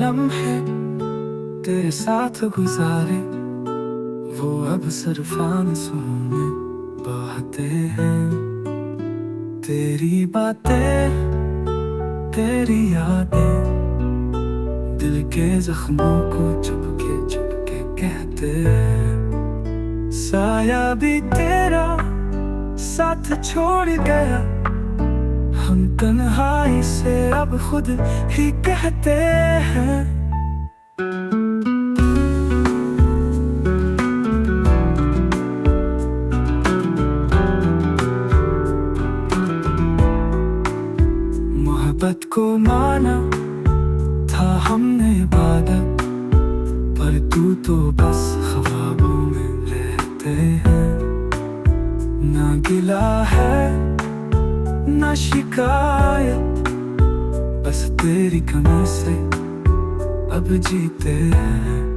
लम्हे तेरे साथ गुजारे वो अब सिर्फ आंसुओं में बहते हैं। तेरी बातें तेरी यादें दिल के जख्मों को चुपके चुपके कहते हैं। साया भी तेरा साथ छोड़ गया, हम तन्हाई से अब खुद ही कहते हैं। मोहब्बत को माना था हमने इबादत, पर तू तो बस ख्वाबों में रहते हैं। ना गिला है ना शिकायत, बस तेरी कमी से अब जीते हैं।